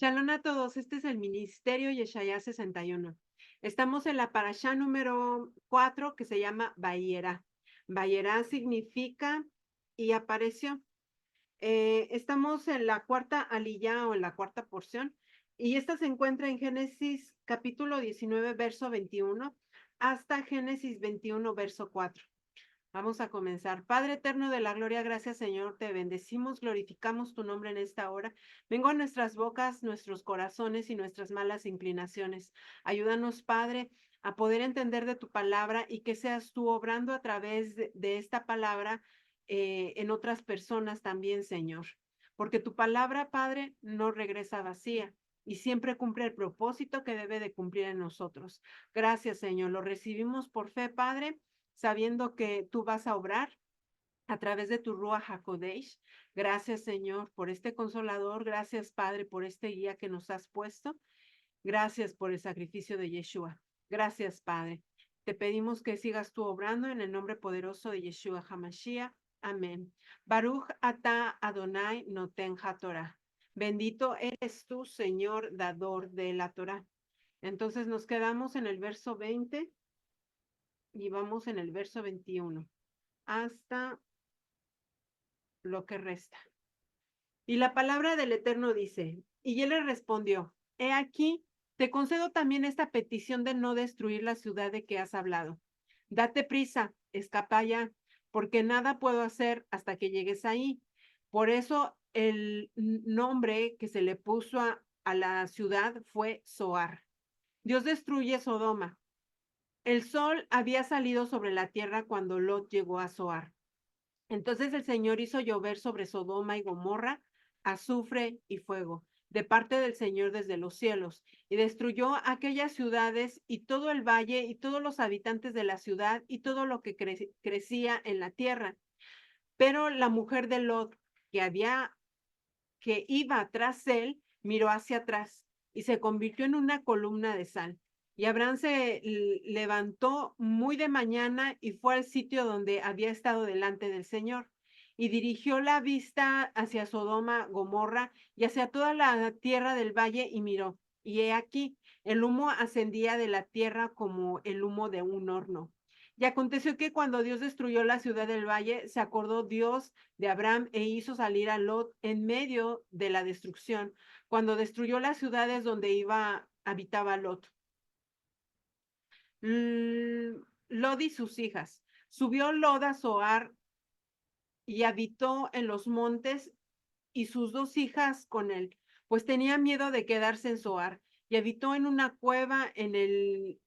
Shalom a todos, este es el Ministerio Yeshaya 61. Estamos en la parashá número 4 que se llama Vayera. Vayera significa y apareció. Estamos en la cuarta aliyá o en la cuarta porción y esta se encuentra en Génesis capítulo 19, verso 21 hasta Génesis 21, verso 4. Vamos a comenzar. Padre eterno de la gloria, gracias Señor, te bendecimos, glorificamos tu nombre en esta hora. Vengo a nuestras bocas, nuestros corazones y nuestras malas inclinaciones. Ayúdanos, Padre, a poder entender de tu palabra y que seas tú obrando a través de esta palabra en otras personas también, Señor. Porque tu palabra, Padre, no regresa vacía y siempre cumple el propósito que debe de cumplir en nosotros. Gracias, Señor. Lo recibimos por fe, Padre, sabiendo que tú vas a obrar a través de tu Ruach HaKodesh. Gracias, Señor, por este consolador. Gracias, Padre, por este guía que nos has puesto. Gracias por el sacrificio de Yeshua. Gracias, Padre. Te pedimos que sigas tú obrando en el nombre poderoso de Yeshua HaMashiach. Amén. Baruch atah Adonai noten haTorah. Bendito eres tú, Señor, dador de la Torah. Entonces nos quedamos en el verso 20 y vamos en el verso 21 hasta lo que resta. Y la palabra del Eterno dice, y él le respondió, he aquí, te concedo también esta petición de no destruir la ciudad de que has hablado. Date prisa, escapa ya, porque nada puedo hacer hasta que llegues ahí. Por eso el nombre que se le puso a la ciudad fue Zoar. Dios destruye Sodoma. El sol había salido sobre la tierra cuando Lot llegó a Zoar. Entonces el Señor hizo llover sobre Sodoma y Gomorra azufre y fuego de parte del Señor desde los cielos, y destruyó aquellas ciudades y todo el valle y todos los habitantes de la ciudad y todo lo que crecía en la tierra. Pero la mujer de Lot, que iba tras él, miró hacia atrás y se convirtió en una columna de sal. Y Abraham se levantó muy de mañana y fue al sitio donde había estado delante del Señor. Y dirigió la vista hacia Sodoma, Gomorra y hacia toda la tierra del valle y miró. Y he aquí, el humo ascendía de la tierra como el humo de un horno. Y aconteció que cuando Dios destruyó la ciudad del valle, se acordó Dios de Abraham e hizo salir a Lot en medio de la destrucción, cuando destruyó las ciudades donde habitaba Lot. Lot y sus hijas. Subió Lot a Zoar y habitó en los montes y sus dos hijas con él, pues tenía miedo de quedarse en Zoar y habitó en una cueva él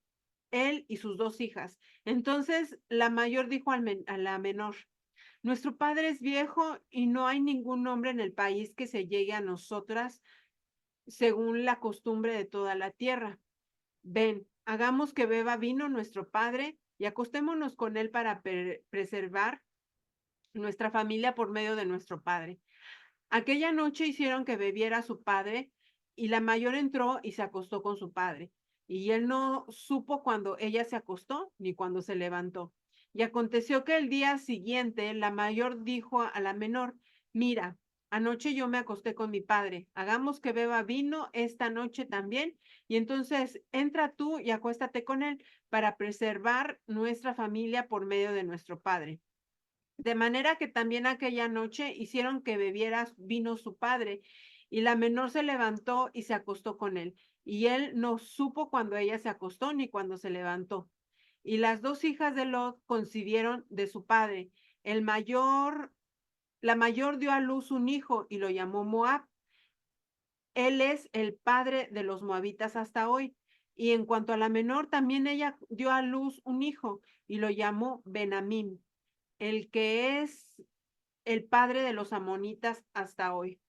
y sus dos hijas. Entonces la mayor dijo a la menor, nuestro padre es viejo y no hay ningún hombre en el país que se llegue a nosotras según la costumbre de toda la tierra. Ven, hagamos que beba vino nuestro padre y acostémonos con él para preservar nuestra familia por medio de nuestro padre. Aquella noche hicieron que bebiera su padre y la mayor entró y se acostó con su padre. Y él no supo cuando ella se acostó ni cuando se levantó. Y aconteció que el día siguiente la mayor dijo a la menor, mira, anoche yo me acosté con mi padre, hagamos que beba vino esta noche también, y entonces entra tú y acuéstate con él para preservar nuestra familia por medio de nuestro padre. De manera que también aquella noche hicieron que bebiera vino su padre, y la menor se levantó y se acostó con él. Y él no supo cuando ella se acostó ni cuando se levantó. Y las dos hijas de Lot concibieron de su padre. La mayor dio a luz un hijo y lo llamó Moab. Él es el padre de los moabitas hasta hoy. Y en cuanto a la menor, también ella dio a luz un hijo y lo llamó Benamín, el que es el padre de los amonitas hasta hoy.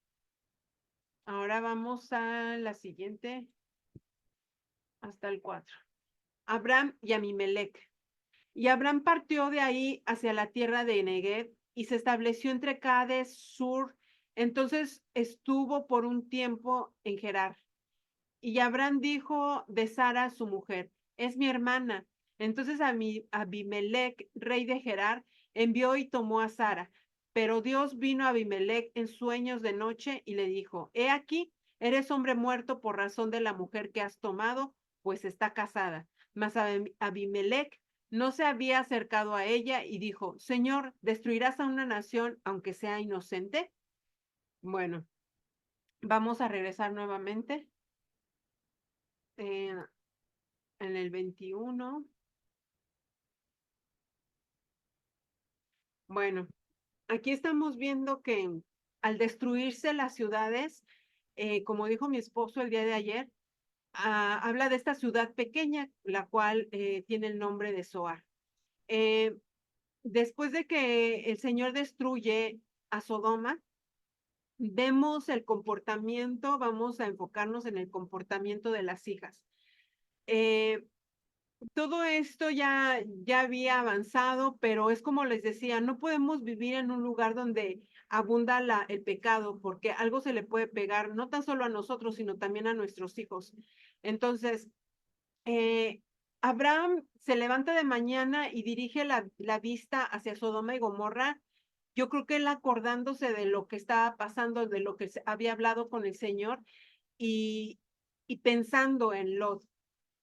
Ahora vamos a la siguiente, hasta el 4. Abraham y Amimelec. Y Abraham partió de ahí hacia la tierra de Negev y se estableció entre Cades, Sur. Entonces estuvo por un tiempo en Gerar. Y Abraham dijo de Sara, su mujer, es mi hermana. Entonces Abimelech, rey de Gerar, envió y tomó a Sara. Pero Dios vino a Abimelech en sueños de noche y le dijo, he aquí, eres hombre muerto por razón de la mujer que has tomado, pues está casada. Mas Abimelech no se había acercado a ella y dijo, Señor, ¿destruirás a una nación aunque sea inocente? Bueno, vamos a regresar nuevamente eh, en el 21. Bueno, aquí estamos viendo que al destruirse las ciudades, como dijo mi esposo el día de ayer, habla de esta ciudad pequeña, la cual tiene el nombre de Zoar. Eh, Después de que el Señor destruye a Sodoma, vemos el comportamiento, vamos a enfocarnos en el comportamiento de las hijas. Eh, Todo esto ya había avanzado, pero es como les decía, no podemos vivir en un lugar donde abunda el pecado, porque algo se le puede pegar, no tan solo a nosotros, sino también a nuestros hijos. Entonces, eh, Abraham se levanta de mañana y dirige la vista hacia Sodoma y Gomorra. Yo creo que él acordándose de lo que estaba pasando, de lo que había hablado con el Señor y, y pensando en Lot.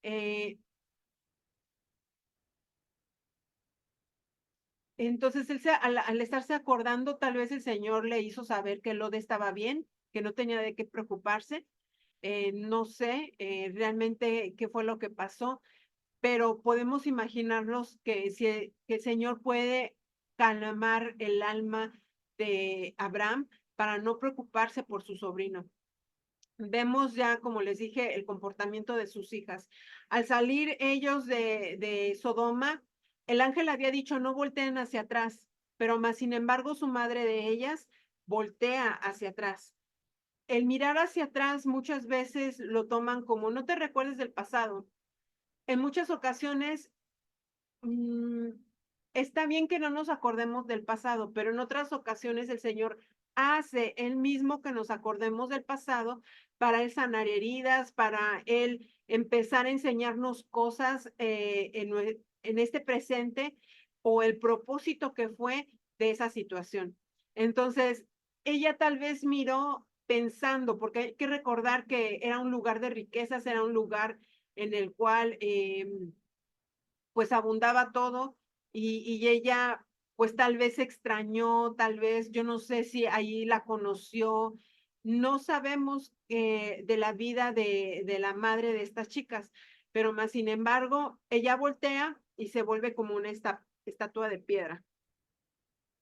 Eh, entonces, al estarse acordando, tal vez el Señor le hizo saber que Lot estaba bien, que no tenía de qué preocuparse. No sé realmente qué fue lo que pasó, pero podemos imaginarnos que si que el Señor puede calmar el alma de Abraham para no preocuparse por su sobrino. Vemos ya, como les dije, el comportamiento de sus hijas. Al salir ellos de Sodoma, el ángel había dicho no volteen hacia atrás, pero más sin embargo su madre de ellas voltea hacia atrás. El mirar hacia atrás muchas veces lo toman como no te recuerdes del pasado. En muchas ocasiones mm, está bien que no nos acordemos del pasado, pero en otras ocasiones el Señor hace él mismo que nos acordemos del pasado para él sanar heridas, para él empezar a enseñarnos cosas en este presente o el propósito que fue de esa situación. Entonces, ella tal vez miró pensando, porque hay que recordar que era un lugar de riquezas, era un lugar en el cual pues abundaba todo y ella pues tal vez extrañó, tal vez yo no sé si ahí la conoció, no sabemos de la vida de la madre de estas chicas, pero más sin embargo, ella voltea y se vuelve como una estatua de piedra.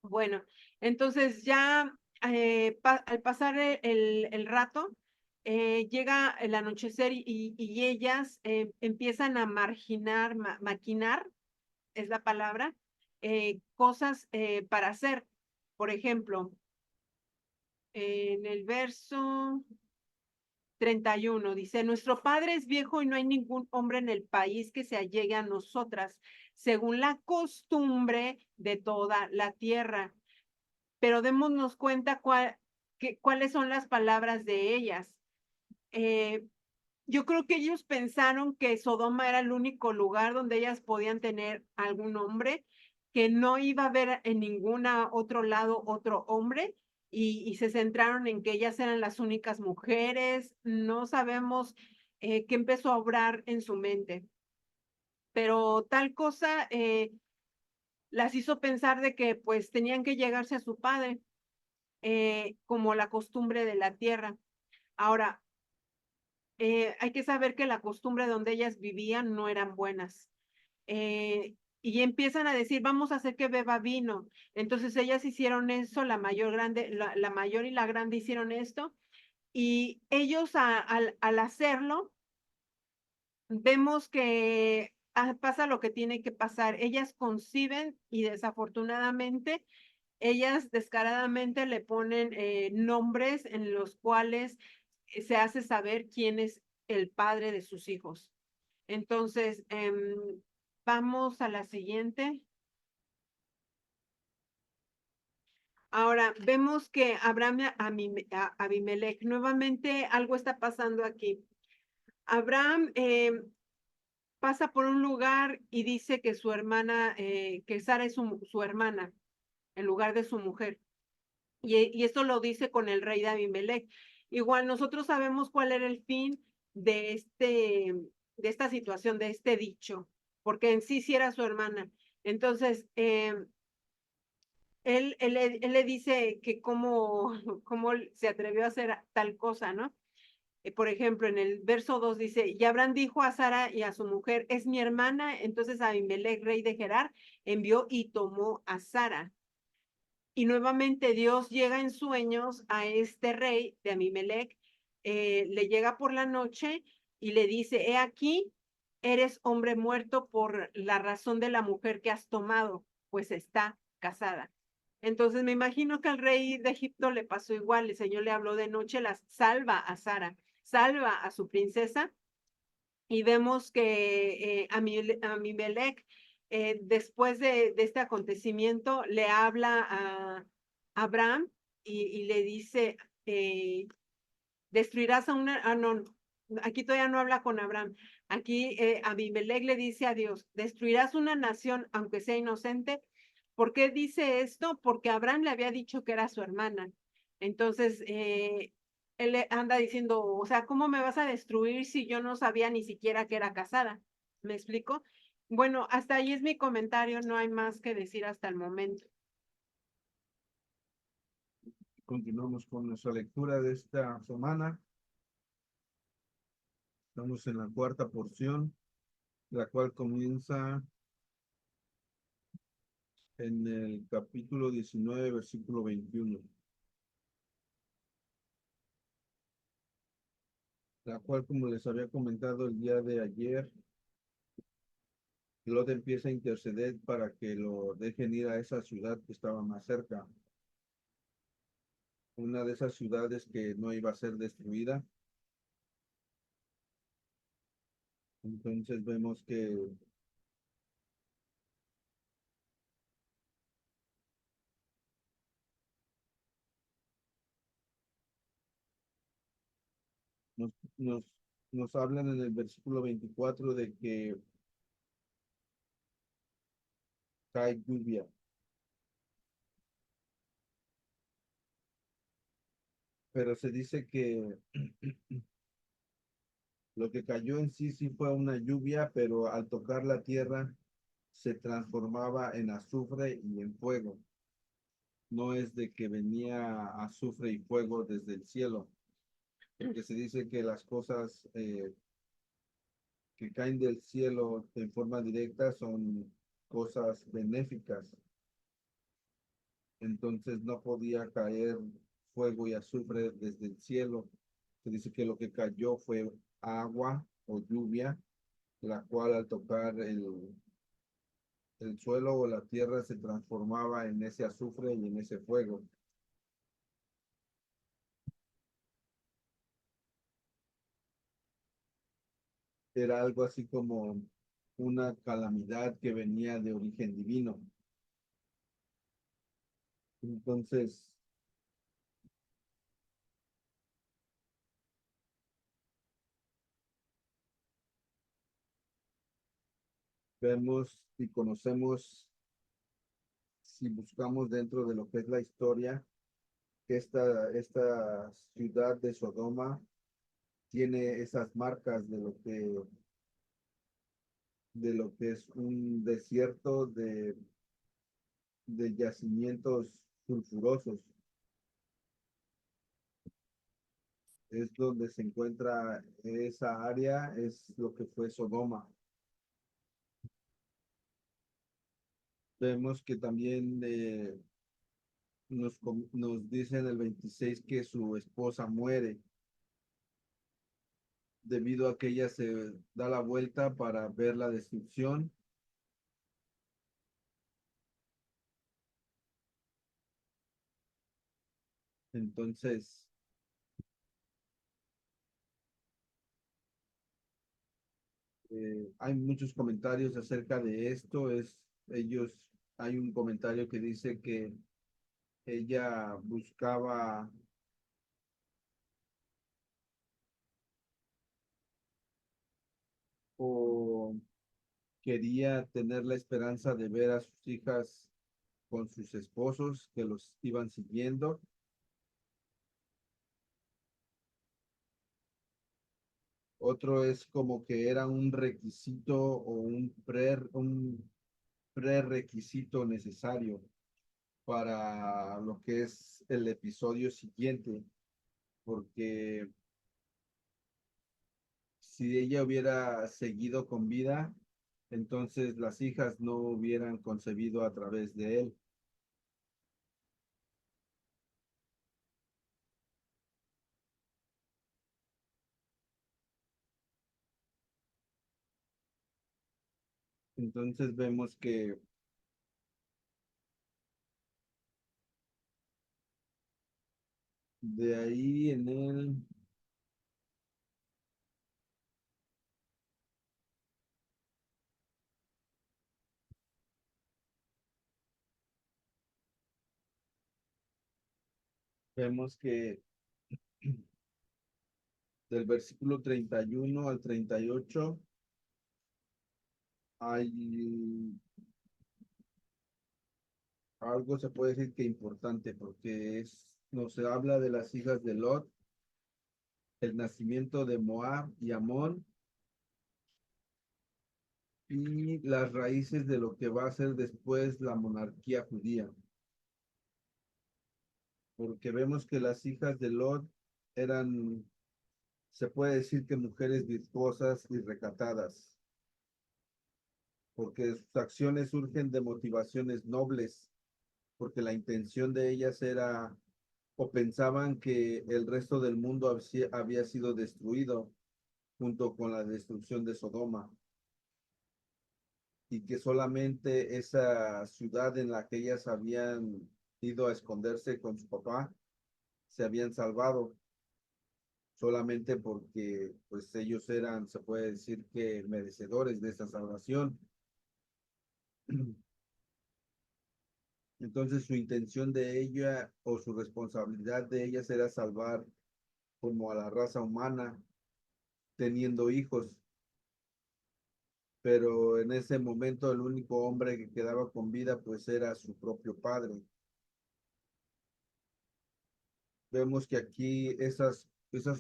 Bueno, entonces ya al pasar el rato, llega el anochecer y ellas empiezan a marginar, maquinar es la palabra, cosas para hacer. Por ejemplo, en el verso 31 dice, nuestro padre es viejo y no hay ningún hombre en el país que se allegue a nosotras, según la costumbre de toda la tierra. Pero démonos cuenta cuáles son las palabras de ellas. Eh, yo creo que ellos pensaron que Sodoma era el único lugar donde ellas podían tener algún hombre, que no iba a haber en ningún otro lado otro hombre, y se centraron en que ellas eran las únicas mujeres. No sabemos qué empezó a obrar en su mente, pero tal cosa las hizo pensar de que pues tenían que llegarse a su padre, como la costumbre de la tierra. Ahora, hay que saber que la costumbre donde ellas vivían no eran buenas. Y empiezan a decir, vamos a hacer que beba vino. Entonces ellas hicieron eso, la mayor y la grande hicieron esto. Y ellos al hacerlo, vemos que pasa lo que tiene que pasar. Ellas conciben y desafortunadamente, ellas descaradamente le ponen nombres en los cuales se hace saber quién es el padre de sus hijos. Entonces, vamos a la siguiente. Ahora, vemos que Abraham y Abimelech, nuevamente algo está pasando aquí. Abraham pasa por un lugar y dice que su hermana, que Sara es su hermana, en lugar de su mujer. Y esto lo dice con el rey de Abimelech. Igual nosotros sabemos cuál era el fin de de esta situación, de este dicho, porque en sí era su hermana. Entonces, él le dice que cómo, cómo se atrevió a hacer tal cosa, ¿no? Por ejemplo, en el verso 2 dice, y Abraham dijo a Sara y a su mujer, es mi hermana. Entonces Abimelech, rey de Gerar, envió y tomó a Sara. Y nuevamente Dios llega en sueños a este rey de Abimelech, le llega por la noche y le dice, he aquí, eres hombre muerto por la razón de la mujer que has tomado, pues está casada. Entonces me imagino que al rey de Egipto le pasó igual, el Señor le habló de noche, la salva a Sara, salva a su princesa y vemos que Abimelech, después de este acontecimiento, le habla a Abraham y le dice, destruirás a una, no, aquí todavía no habla con Abraham, aquí Abimelech le dice a Dios, destruirás una nación aunque sea inocente. ¿Por qué dice esto? Porque Abraham le había dicho que era su hermana. Entonces, él le anda diciendo, o sea, ¿cómo me vas a destruir si yo no sabía ni siquiera que era casada? ¿Me explico? Bueno, hasta ahí es mi comentario, no hay más que decir hasta el momento. Continuamos con nuestra lectura de esta semana. Estamos en la cuarta porción, la cual comienza en el capítulo 19, versículo 21, la cual, como les había comentado el día de ayer, Lot empieza a interceder para que lo dejen ir a esa ciudad que estaba más cerca, una de esas ciudades que no iba a ser destruida. Entonces vemos que nos, nos, nos hablan en el versículo 24 de que cae lluvia, pero se dice que lo que cayó en sí sí fue una lluvia, pero al tocar la tierra se transformaba en azufre y en fuego. No es de que venía azufre y fuego desde el cielo, porque se dice que las cosas que caen del cielo en forma directa son cosas benéficas. Entonces no podía caer fuego y azufre desde el cielo. Se dice que lo que cayó fue agua o lluvia, la cual al tocar el suelo o la tierra se transformaba en ese azufre y en ese fuego. Era algo así como una calamidad que venía de origen divino. Entonces, vemos y conocemos, si buscamos dentro de lo que es la historia, que esta ciudad de Sodoma tiene esas marcas de lo que es un desierto de yacimientos sulfurosos. Es donde se encuentra esa área, es lo que fue Sodoma. Vemos que también nos dice en el 26 que su esposa muere debido a que ella se da la vuelta para ver la destrucción. Entonces, hay muchos comentarios acerca de esto. Hay un comentario que dice que ella buscaba o quería tener la esperanza de ver a sus hijas con sus esposos que los iban siguiendo. Otro es como que era un requisito o un prerequisito necesario para lo que es el episodio siguiente, porque si ella hubiera seguido con vida, entonces las hijas no hubieran concebido a través de él. Entonces vemos que de ahí en él vemos que del versículo 31 al 38 hay algo, se puede decir que importante, porque nos habla de las hijas de Lot, el nacimiento de Moab y Amón, y las raíces de lo que va a ser después la monarquía judía, porque vemos que las hijas de Lot eran, se puede decir que mujeres virtuosas y recatadas, porque sus acciones surgen de motivaciones nobles, porque la intención de ellas era o pensaban que el resto del mundo había sido destruido junto con la destrucción de Sodoma, y que solamente esa ciudad en la que ellas habían ido a esconderse con su papá se habían salvado solamente porque pues ellos eran, se puede decir que merecedores de esa salvación. Entonces su intención de ella o su responsabilidad de ellas era salvar como a la raza humana teniendo hijos, pero en ese momento el único hombre que quedaba con vida pues era su propio padre. Vemos que aquí esas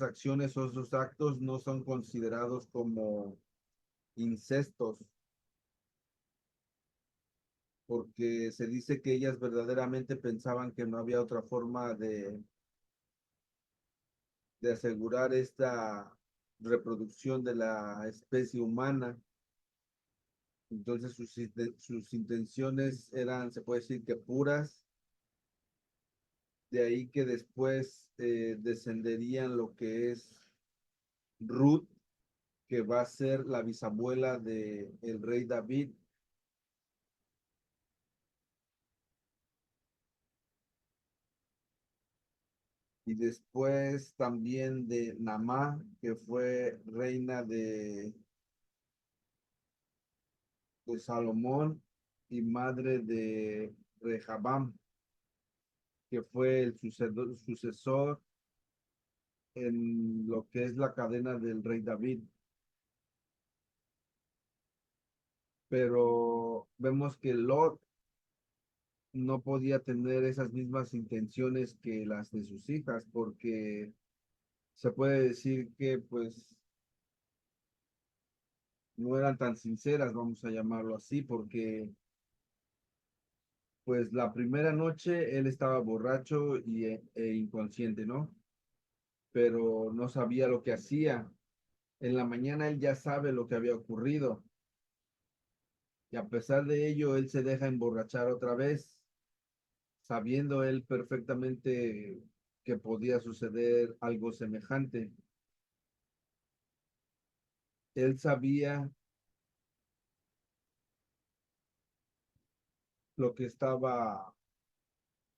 acciones o esos actos no son considerados como incestos, porque se dice que ellas verdaderamente pensaban que no había otra forma de asegurar esta reproducción de la especie humana. Entonces sus intenciones eran, se puede decir que puras, de ahí que después descenderían lo que es Ruth, que va a ser la bisabuela de el rey David, y después también de Namá, que fue reina de Salomón y madre de Rehabam, que fue el sucesor en lo que es la cadena del rey David. Pero vemos que Lot no podía tener esas mismas intenciones que las de sus hijas, porque se puede decir que pues no eran tan sinceras, vamos a llamarlo así, porque pues la primera noche él estaba borracho e inconsciente, ¿no? Pero no sabía lo que hacía. En la mañana él ya sabe lo que había ocurrido, y a pesar de ello él se deja emborrachar otra vez, sabiendo él perfectamente que podía suceder algo semejante. Él sabía lo que estaba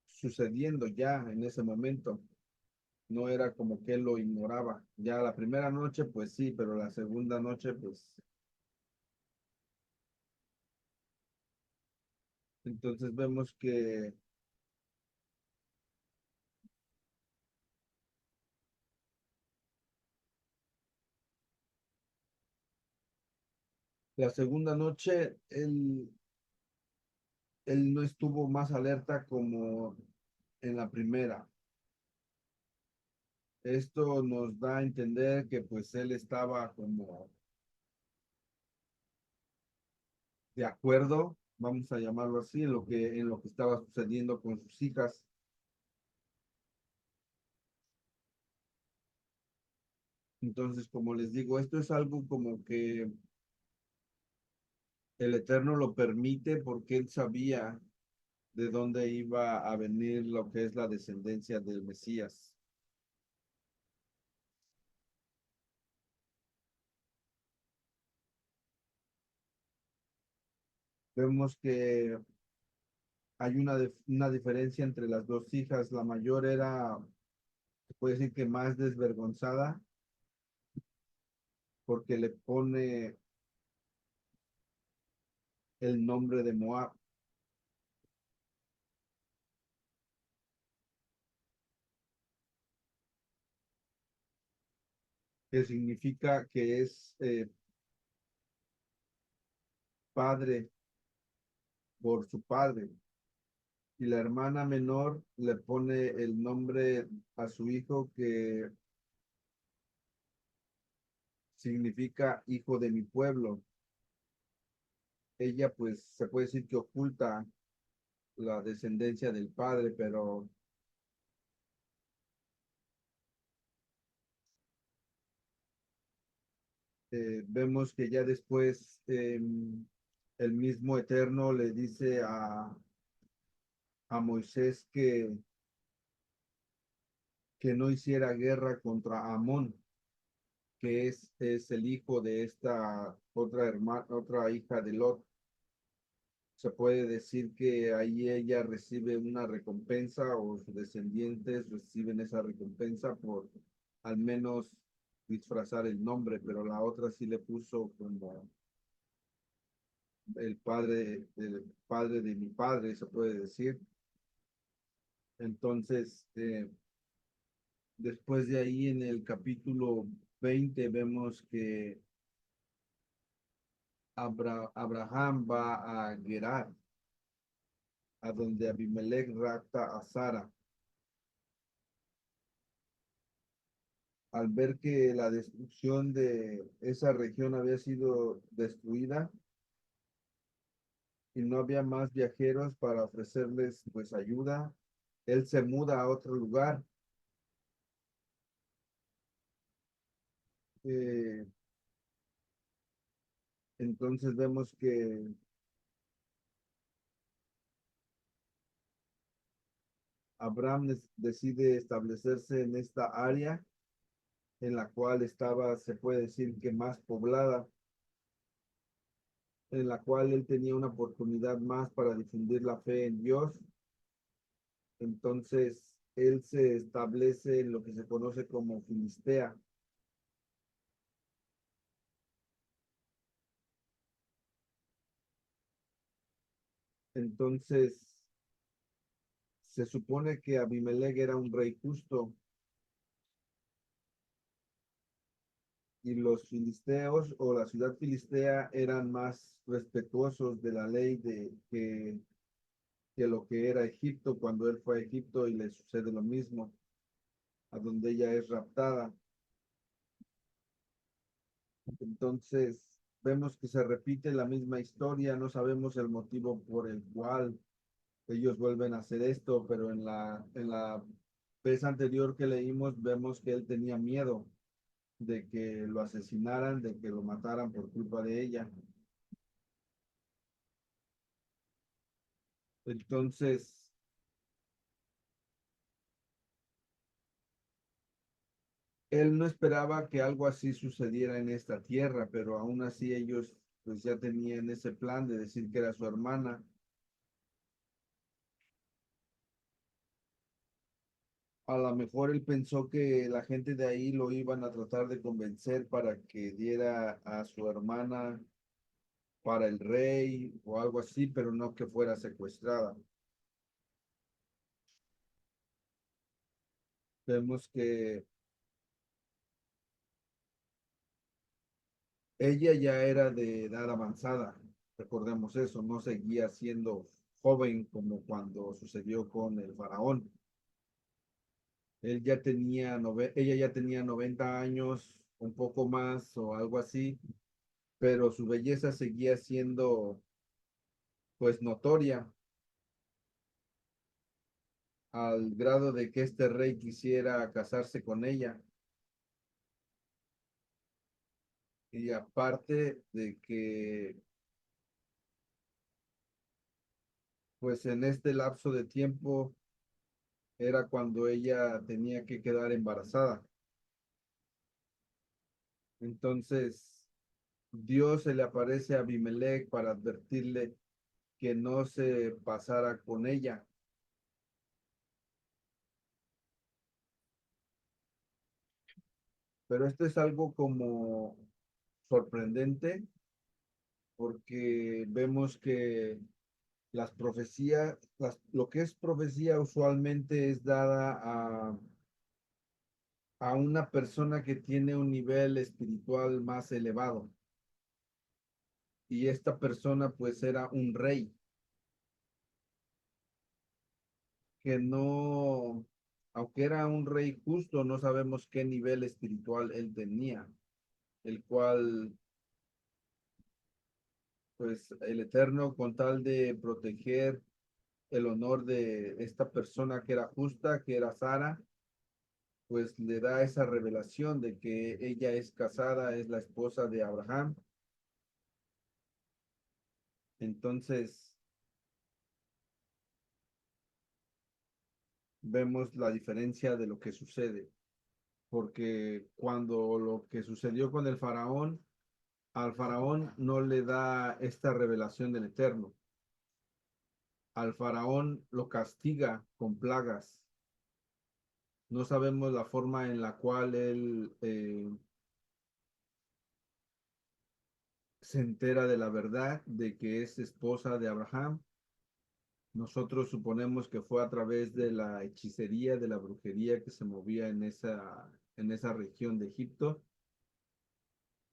sucediendo ya en ese momento. No era como que él lo ignoraba. Ya la primera noche, pues sí, pero la segunda noche, pues entonces vemos que la segunda noche él no estuvo más alerta como en la primera. Esto nos da a entender que pues él estaba como de acuerdo, vamos a llamarlo así, en lo que estaba sucediendo con sus hijas. Entonces, como les digo, esto es algo como que el Eterno lo permite porque él sabía de dónde iba a venir lo que es la descendencia del Mesías. Vemos que hay una diferencia entre las dos hijas. La mayor era, se puede decir que más desvergonzada porque le pone el nombre de Moab, que significa que es padre por su padre. Y la hermana menor le pone el nombre a su hijo que significa hijo de mi pueblo. Ella pues se puede decir que oculta la descendencia del padre, pero vemos que ya después el mismo Eterno le dice a Moisés que no hiciera guerra contra Amón, que es el hijo de esta otra hermana, otra hija de Lot. Se puede decir que ahí ella recibe una recompensa o sus descendientes reciben esa recompensa por al menos disfrazar el nombre, pero la otra sí le puso como el padre de mi padre, se puede decir. Entonces, después de ahí en el capítulo 20 vemos que Abraham va a Gerar, a donde Abimelech rapta a Sara. Al ver que la destrucción de esa región había sido destruida y no había más viajeros para ofrecerles pues ayuda, él se muda a otro lugar. Eh, entonces vemos que Abraham decide establecerse en esta área en la cual estaba, se puede decir que más poblada, en la cual él tenía una oportunidad más para difundir la fe en Dios. Entonces, él se establece en lo que se conoce como Filistea. Entonces, se supone que Abimelech era un rey justo y los filisteos o la ciudad filistea eran más respetuosos de la ley que lo que era Egipto cuando él fue a Egipto y le sucede lo mismo, a donde ella es raptada. Entonces, vemos que se repite la misma historia, no sabemos el motivo por el cual ellos vuelven a hacer esto, pero en la vez anterior que leímos vemos que él tenía miedo de que lo asesinaran, de que lo mataran por culpa de ella. Entonces, él no esperaba que algo así sucediera en esta tierra, pero aún así ellos pues ya tenían ese plan de decir que era su hermana. A lo mejor él pensó que la gente de ahí lo iban a tratar de convencer para que diera a su hermana para el rey o algo así, pero no que fuera secuestrada. Vemos que ella ya era de edad avanzada, recordemos eso, no seguía siendo joven como cuando sucedió con el faraón. ella ya tenía 90 años, un poco más o algo así, pero su belleza seguía siendo pues notoria al grado de que este rey quisiera casarse con ella. Y aparte de que pues en este lapso de tiempo era cuando ella tenía que quedar embarazada. Entonces Dios se le aparece a Abimelech para advertirle que no se pasara con ella. Pero esto es algo como sorprendente porque vemos que lo que es profecía usualmente es dada a una persona que tiene un nivel espiritual más elevado. Y esta persona pues era un rey que no, aunque era un rey justo, no sabemos qué nivel espiritual él tenía, el cual pues el Eterno con tal de proteger el honor de esta persona que era justa, que era Sara, pues le da esa revelación de que ella es casada, es la esposa de Abraham. Entonces vemos la diferencia de lo que sucede, porque cuando lo que sucedió con el faraón, al faraón no le da esta revelación del Eterno. Al faraón lo castiga con plagas. No sabemos la forma en la cual él se entera de la verdad de que es esposa de Abraham. Nosotros suponemos que fue a través de la hechicería, de la brujería que se movía en esa región de Egipto.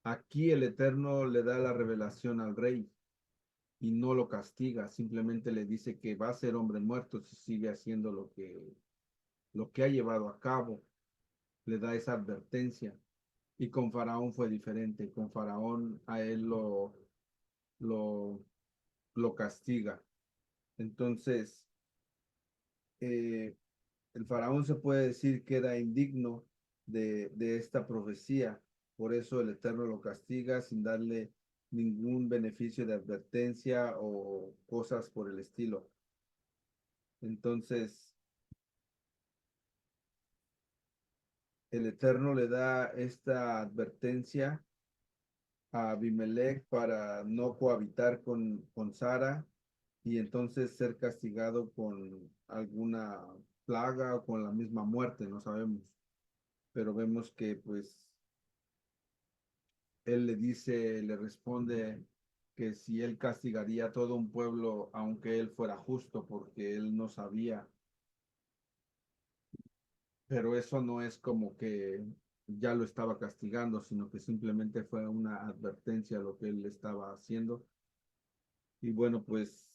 Aquí el Eterno le da la revelación al rey y no lo castiga, simplemente le dice que va a ser hombre muerto si sigue haciendo lo que ha llevado a cabo, le da esa advertencia. Y con Faraón fue diferente, con Faraón a él lo, lo castiga. Entonces, eh, el Faraón se puede decir que era indigno de esta profecía, por eso el Eterno lo castiga sin darle ningún beneficio de advertencia o cosas por el estilo. Entonces, el Eterno le da esta advertencia a Abimelech para no cohabitar con Sara y entonces ser castigado con alguna plaga o con la misma muerte, no sabemos. Pero vemos que pues él le responde que si él castigaría a todo un pueblo, aunque él fuera justo, porque él no sabía, pero eso no es como que ya lo estaba castigando, sino que simplemente fue una advertencia a lo que él estaba haciendo. Y bueno, pues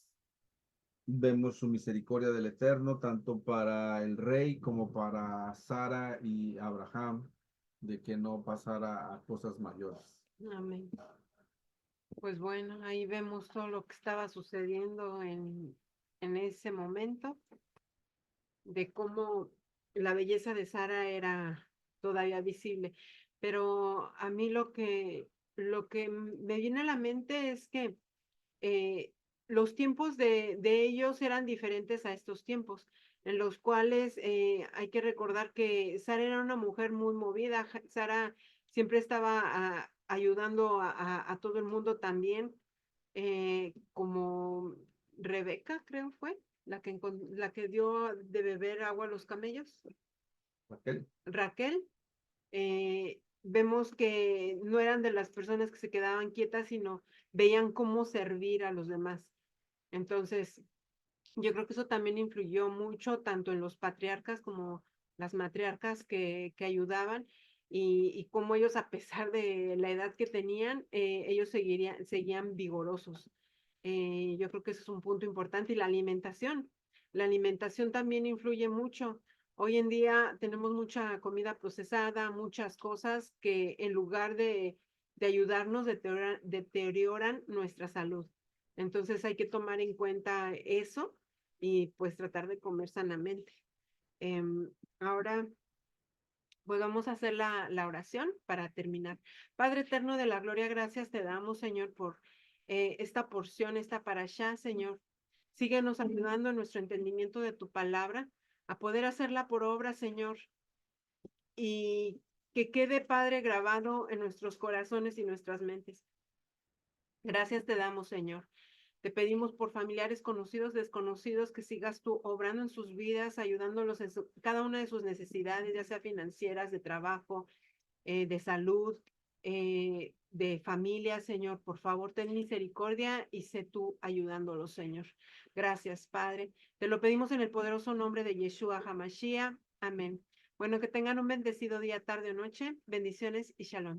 vemos su misericordia del Eterno, tanto para el rey como para Sara y Abraham, de que no pasara a cosas mayores. Amén. Pues bueno, ahí vemos todo lo que estaba sucediendo en ese momento, de cómo la belleza de Sara era todavía visible. Pero a mí lo que me viene a la mente es que eh, los tiempos de ellos eran diferentes a estos tiempos, en los cuales hay que recordar que Sara era una mujer muy movida. Sara siempre estaba ayudando a todo el mundo también, como Rebeca, creo fue, la que dio de beber agua a los camellos, Raquel. Raquel. Vemos que no eran de las personas que se quedaban quietas, sino veían cómo servir a los demás. Entonces, yo creo que eso también influyó mucho tanto en los patriarcas como las matriarcas que ayudaban, y cómo ellos, a pesar de la edad que tenían, ellos seguían vigorosos. Yo creo que ese es un punto importante. Y la alimentación también influye mucho, Hoy en día tenemos mucha comida procesada, muchas cosas que en lugar de ayudarnos, deterioran nuestra salud. Entonces hay que tomar en cuenta eso y pues tratar de comer sanamente. Ahora pues vamos a hacer la oración para terminar. Padre eterno de la gloria, gracias te damos, Señor, por esta porción, esta parashá, Señor. Síguenos ayudando en nuestro entendimiento de tu palabra, a poder hacerla por obra, Señor, y que quede, Padre, grabado en nuestros corazones y nuestras mentes. Gracias te damos, Señor. Te pedimos por familiares conocidos, desconocidos, que sigas tú obrando en sus vidas, ayudándolos en cada una de sus necesidades, ya sea financieras, de trabajo, de salud, de familia, Señor. Por favor, ten misericordia y sé tú ayudándolos, Señor. Gracias, Padre. Te lo pedimos en el poderoso nombre de Yeshua HaMashiach. Amén. Bueno, que tengan un bendecido día, tarde o noche. Bendiciones y shalom.